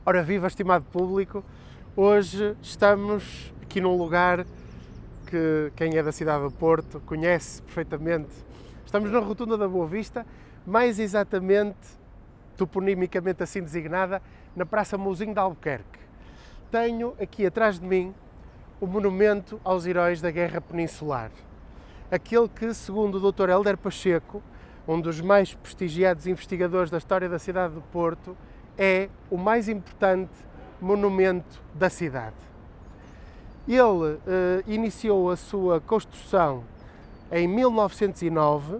Ora viva, estimado público, hoje estamos aqui num lugar que quem é da cidade do Porto conhece perfeitamente. Estamos na Rotunda da Boa Vista, mais exatamente, toponimicamente assim designada, na Praça Mouzinho de Albuquerque. Tenho aqui atrás de mim o monumento aos heróis da Guerra Peninsular. Aquele que, segundo o Dr. Hélder Pacheco, um dos mais prestigiados investigadores da história da cidade do Porto, é o mais importante monumento da cidade. Ele iniciou a sua construção em 1909,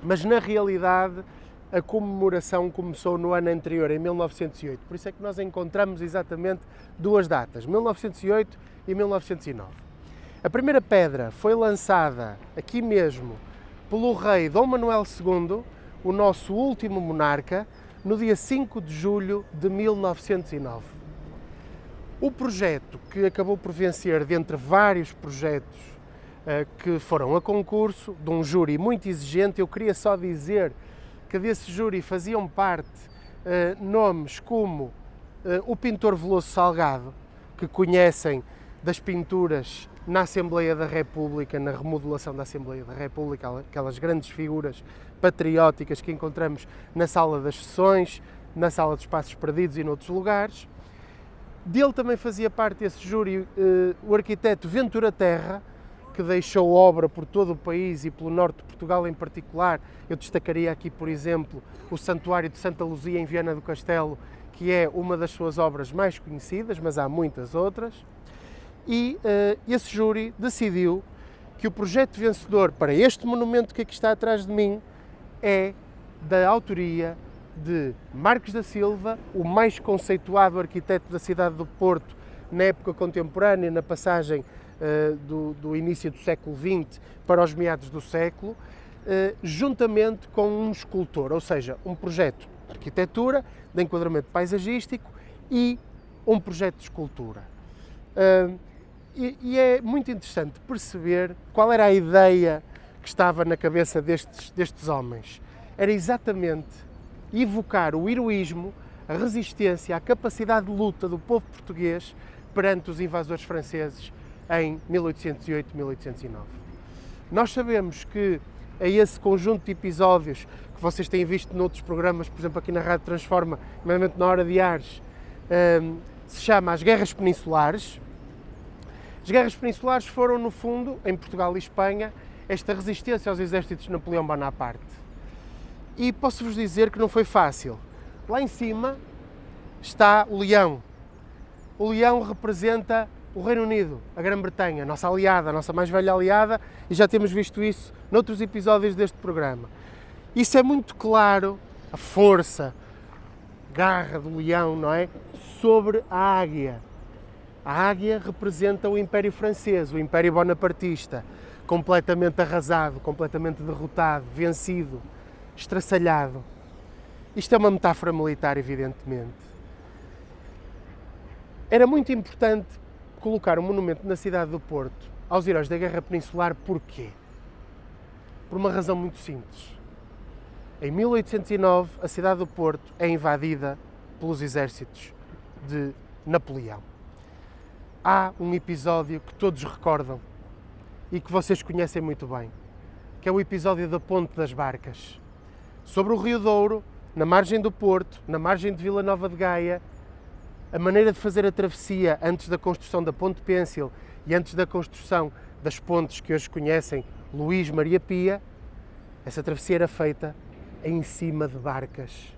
mas na realidade a comemoração começou no ano anterior, em 1908. Por isso é que nós encontramos exatamente duas datas, 1908 e 1909. A primeira pedra foi lançada aqui mesmo pelo rei Dom Manuel II, o nosso último monarca, no dia 5 de julho de 1909. O projeto, que acabou por vencer dentre vários projetos que foram a concurso, de um júri muito exigente, eu queria só dizer que desse júri faziam parte nomes como o pintor Veloso Salgado, que conhecem das pinturas na Assembleia da República, na remodelação da Assembleia da República, aquelas grandes figuras patrióticas que encontramos na Sala das Sessões, na Sala dos Passos Perdidos e noutros lugares. Dele também fazia parte desse júri o arquiteto Ventura Terra, que deixou obra por todo o país e pelo norte de Portugal em particular. Eu destacaria aqui, por exemplo, o Santuário de Santa Luzia em Viana do Castelo, que é uma das suas obras mais conhecidas, mas há muitas outras. E esse júri decidiu que o projeto vencedor para este monumento que aqui está atrás de mim é da autoria de Marques da Silva, o mais conceituado arquiteto da cidade do Porto na época contemporânea, na passagem do início do século XX para os meados do século, juntamente com um escultor, ou seja, um projeto de arquitetura, de enquadramento paisagístico e um projeto de escultura. E é muito interessante perceber qual era a ideia que estava na cabeça destes homens. Era exatamente evocar o heroísmo, a resistência, a capacidade de luta do povo português perante os invasores franceses em 1808 e 1809. Nós sabemos que a esse conjunto de episódios que vocês têm visto noutros programas, por exemplo aqui na Rádio Transforma, nomeadamente na Hora de Ares, se chama as Guerras Peninsulares. As Guerras Peninsulares foram, no fundo, em Portugal e Espanha, esta resistência aos exércitos de Napoleão Bonaparte. E posso-vos dizer que não foi fácil. Lá em cima está o leão. O leão representa o Reino Unido, a Grã-Bretanha, a nossa aliada, a nossa mais velha aliada, e já temos visto isso noutros episódios deste programa. Isso é muito claro, a força, a garra do leão, não é? Sobre a águia. A águia representa o Império Francês, o Império Bonapartista, completamente arrasado, completamente derrotado, vencido, estraçalhado. Isto é uma metáfora militar, evidentemente. Era muito importante colocar um monumento na cidade do Porto aos heróis da Guerra Peninsular. Porquê? Por uma razão muito simples. Em 1809, a cidade do Porto é invadida pelos exércitos de Napoleão. Há um episódio que todos recordam e que vocês conhecem muito bem, que é o episódio da Ponte das Barcas. Sobre o Rio Douro, na margem do Porto, na margem de Vila Nova de Gaia, a maneira de fazer a travessia antes da construção da Ponte Pêncil e antes da construção das pontes que hoje conhecem, Luís Maria Pia, essa travessia era feita em cima de barcas,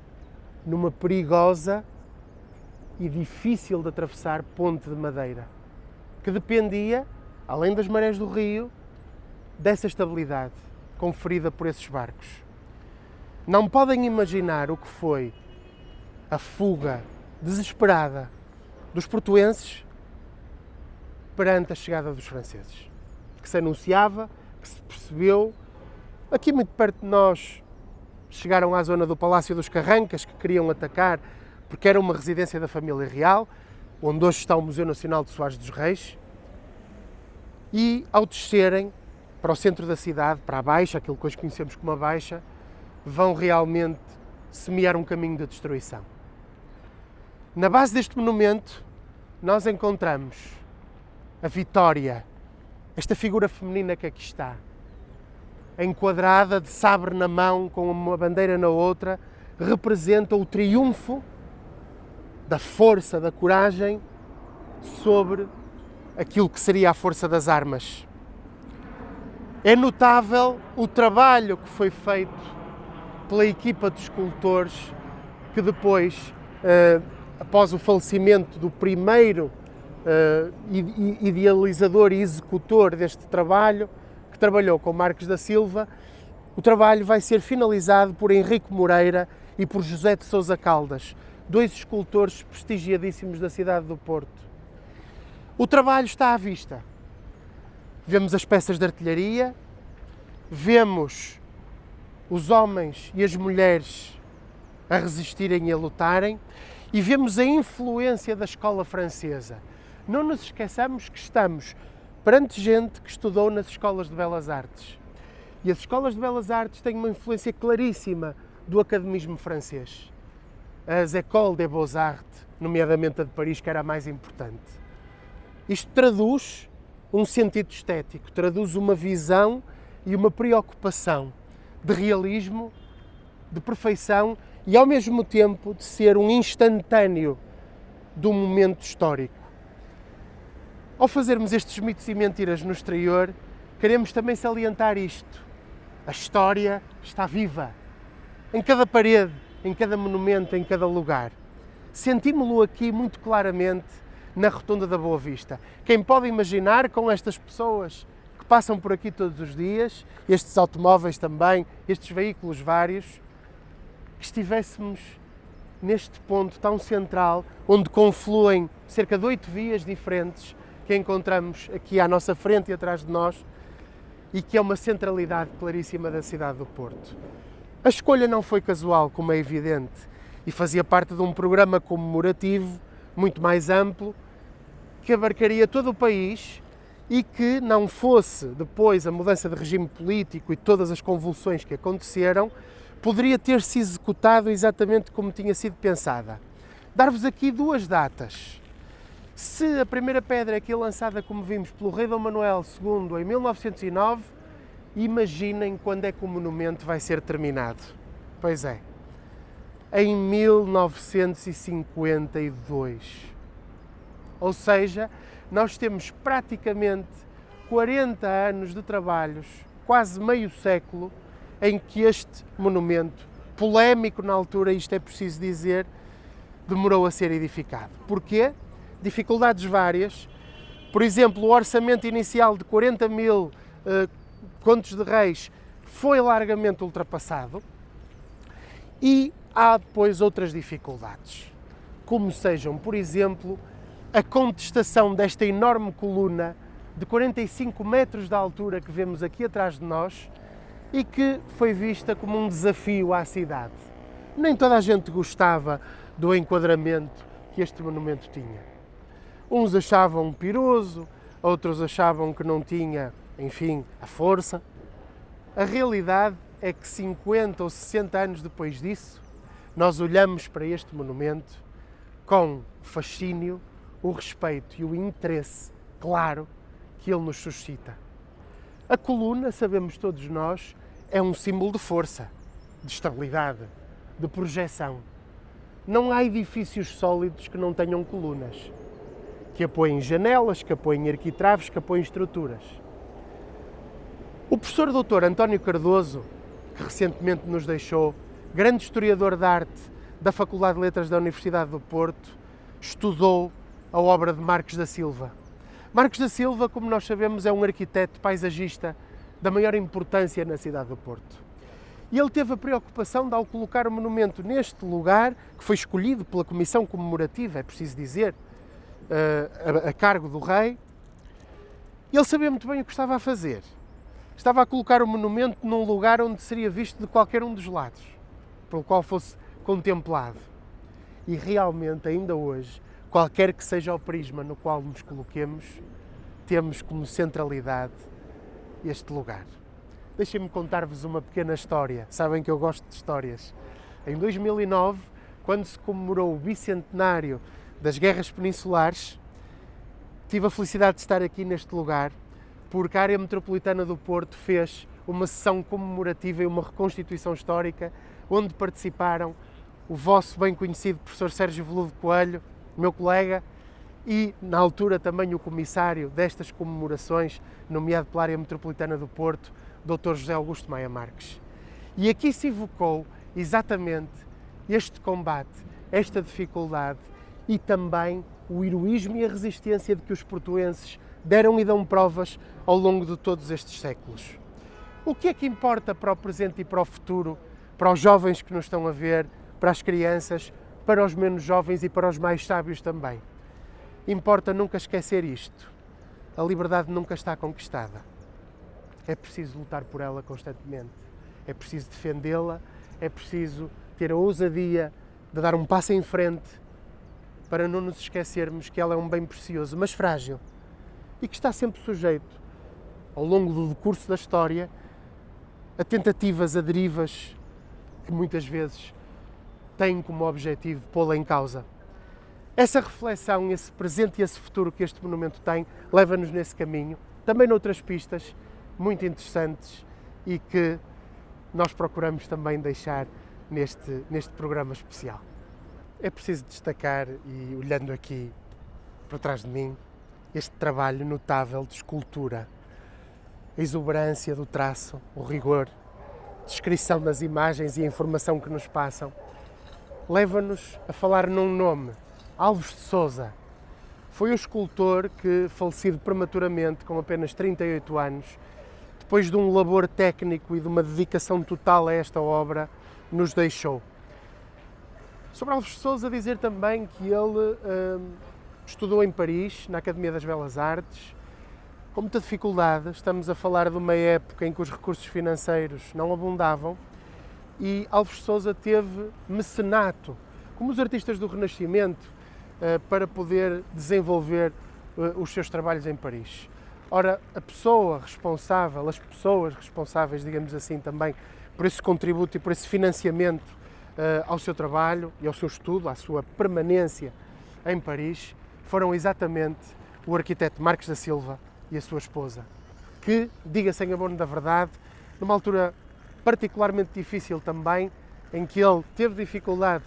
numa perigosa e difícil de atravessar ponte de madeira, que dependia, além das marés do rio, dessa estabilidade conferida por esses barcos. Não podem imaginar o que foi a fuga desesperada dos portuenses perante a chegada dos franceses, que se anunciava, que se percebeu. Aqui muito perto de nós chegaram à zona do Palácio dos Carrancas, que queriam atacar porque era uma residência da família real, onde hoje está o Museu Nacional de Soares dos Reis, e ao descerem para o centro da cidade, para a Baixa, aquilo que hoje conhecemos como a Baixa, vão realmente semear um caminho de destruição. Na base deste monumento, nós encontramos a Vitória, esta figura feminina que aqui está, enquadrada de sabre na mão, com uma bandeira na outra, representa o triunfo da força, da coragem, sobre aquilo que seria a força das armas. É notável o trabalho que foi feito pela equipa de escultores que depois, após o falecimento do primeiro idealizador e executor deste trabalho, que trabalhou com Marques da Silva, o trabalho vai ser finalizado por Henrique Moreira e por José de Sousa Caldas, dois escultores prestigiadíssimos da cidade do Porto. O trabalho está à vista. Vemos as peças de artilharia, vemos os homens e as mulheres a resistirem e a lutarem, e vemos a influência da escola francesa. Não nos esqueçamos que estamos perante gente que estudou nas escolas de Belas Artes. E as escolas de Belas Artes têm uma influência claríssima do academismo francês. As Écoles des Beaux-Arts, nomeadamente a de Paris, que era a mais importante. Isto traduz um sentido estético, traduz uma visão e uma preocupação de realismo, de perfeição e, ao mesmo tempo, de ser um instantâneo do momento histórico. Ao fazermos estes mitos e mentiras no exterior, queremos também salientar isto. A história está viva, em cada parede, em cada monumento, em cada lugar. Sentimos-lo aqui muito claramente na Rotunda da Boa Vista. Quem pode imaginar, com estas pessoas que passam por aqui todos os dias, estes automóveis também, estes veículos vários, que estivéssemos neste ponto tão central, onde confluem cerca de 8 vias diferentes que encontramos aqui à nossa frente e atrás de nós, e que é uma centralidade claríssima da cidade do Porto. A escolha não foi casual, como é evidente, e fazia parte de um programa comemorativo muito mais amplo, que abarcaria todo o país e que, não fosse depois a mudança de regime político e todas as convulsões que aconteceram, poderia ter-se executado exatamente como tinha sido pensada. Dar-vos aqui 2 datas. Se a primeira pedra aqui lançada, como vimos, pelo rei Dom Manuel II em 1909, imaginem quando é que o monumento vai ser terminado. Pois é, em 1952. Ou seja, nós temos praticamente 40 anos de trabalhos, quase meio século, em que este monumento, polémico na altura, isto é preciso dizer, demorou a ser edificado. Porquê? Dificuldades várias. Por exemplo, o orçamento inicial de 40 mil contos de reis foi largamente ultrapassado e há depois outras dificuldades, como sejam, por exemplo, a contestação desta enorme coluna de 45 metros de altura que vemos aqui atrás de nós e que foi vista como um desafio à cidade. Nem toda a gente gostava do enquadramento que este monumento tinha. Uns achavam piroso, outros achavam que não tinha, enfim, a força. A realidade é que 50 ou 60 anos depois disso, nós olhamos para este monumento com fascínio, o respeito e o interesse claro que ele nos suscita. A coluna, sabemos todos nós, é um símbolo de força, de estabilidade, de projeção. Não há edifícios sólidos que não tenham colunas, que apoiem janelas, que apoiem arquitraves, que apoiem estruturas. O professor Dr. António Cardoso, que recentemente nos deixou, grande historiador de arte da Faculdade de Letras da Universidade do Porto, estudou a obra de Marques da Silva. Marques da Silva, como nós sabemos, é um arquiteto paisagista da maior importância na cidade do Porto. E ele teve a preocupação de, ao colocar o monumento neste lugar, que foi escolhido pela Comissão Comemorativa, é preciso dizer, a cargo do rei, ele sabia muito bem o que estava a fazer. Estava a colocar o monumento num lugar onde seria visto de qualquer um dos lados, pelo qual fosse contemplado. E realmente, ainda hoje, qualquer que seja o prisma no qual nos coloquemos, temos como centralidade este lugar. Deixem-me contar-vos uma pequena história. Sabem que eu gosto de histórias. Em 2009, quando se comemorou o bicentenário das Guerras Peninsulares, tive a felicidade de estar aqui neste lugar, porque a área metropolitana do Porto fez uma sessão comemorativa e uma reconstituição histórica, onde participaram o vosso bem conhecido professor Sérgio Veludo Coelho, meu colega, e na altura também o comissário destas comemorações, nomeado pela área metropolitana do Porto, Dr. José Augusto Maia Marques. E aqui se evocou exatamente este combate, esta dificuldade e também o heroísmo e a resistência de que os portuenses deram e dão provas ao longo de todos estes séculos. O que é que importa para o presente e para o futuro, para os jovens que nos estão a ver, para as crianças, para os menos jovens e para os mais sábios também? Importa nunca esquecer isto. A liberdade nunca está conquistada. É preciso lutar por ela constantemente. É preciso defendê-la, é preciso ter a ousadia de dar um passo em frente para não nos esquecermos que ela é um bem precioso, mas frágil, e que está sempre sujeito, ao longo do decurso da história, a tentativas, a derivas que muitas vezes têm como objetivo pô-la em causa. Essa reflexão, esse presente e esse futuro que este monumento tem, leva-nos nesse caminho, também noutras pistas muito interessantes e que nós procuramos também deixar neste programa especial. É preciso destacar, e olhando aqui para trás de mim, este trabalho notável de escultura, a exuberância do traço, o rigor, a descrição das imagens e a informação que nos passam, leva-nos a falar num nome, Alves de Sousa. Foi o escultor que, falecido prematuramente, com apenas 38 anos, depois de um labor técnico e de uma dedicação total a esta obra, nos deixou. Sobre Alves de Sousa, dizer também que ele estudou em Paris, na Academia das Belas Artes, com muita dificuldade. Estamos a falar de uma época em que os recursos financeiros não abundavam e Alves de Sousa teve mecenato, como os artistas do Renascimento, para poder desenvolver os seus trabalhos em Paris. Ora, a pessoa responsável, as pessoas responsáveis, digamos assim, também por esse contributo e por esse financiamento ao seu trabalho e ao seu estudo, à sua permanência em Paris, foram exatamente o arquiteto Marques da Silva e a sua esposa, que, diga-se em abono da verdade, numa altura particularmente difícil também, em que ele teve dificuldade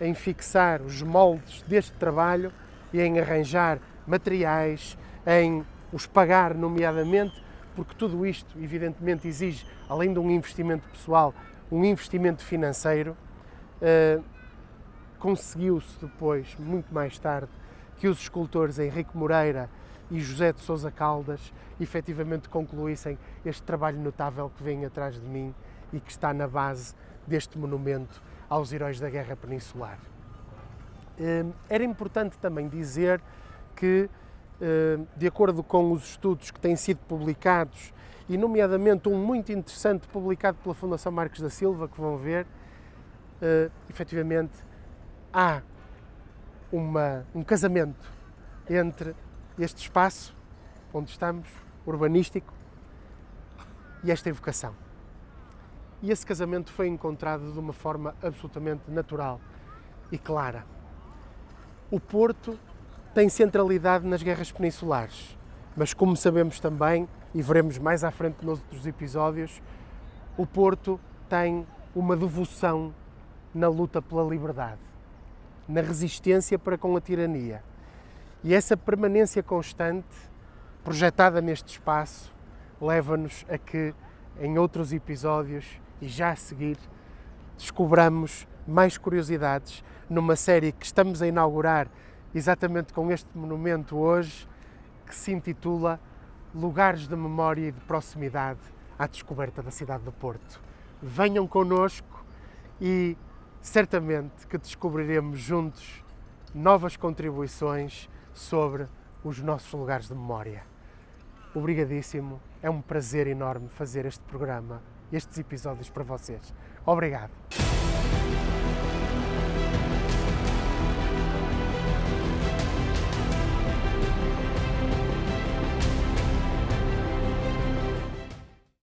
em fixar os moldes deste trabalho e em arranjar materiais, em os pagar nomeadamente, porque tudo isto evidentemente exige, além de um investimento pessoal, um investimento financeiro. Conseguiu-se depois, muito mais tarde, que os escultores Henrique Moreira e José de Sousa Caldas efetivamente concluíssem este trabalho notável que vem atrás de mim e que está na base deste monumento aos heróis da Guerra Peninsular. Era importante também dizer que, de acordo com os estudos que têm sido publicados, e nomeadamente um muito interessante publicado pela Fundação Marques da Silva, que vão ver, efetivamente há um casamento entre este espaço onde estamos, urbanístico, e esta evocação. E esse casamento foi encontrado de uma forma absolutamente natural e clara. O Porto tem centralidade nas guerras peninsulares, mas como sabemos também, e veremos mais à frente nos outros episódios, o Porto tem uma devoção na luta pela liberdade, na resistência para com a tirania. E essa permanência constante, projetada neste espaço, leva-nos a que, em outros episódios, e já a seguir, descobramos mais curiosidades numa série que estamos a inaugurar exatamente com este monumento hoje, que se intitula Lugares de Memória e de Proximidade à Descoberta da cidade do Porto. Venham connosco e certamente que descobriremos juntos novas contribuições sobre os nossos lugares de memória. Obrigadíssimo, é um prazer enorme fazer este programa, estes episódios para vocês. Obrigado.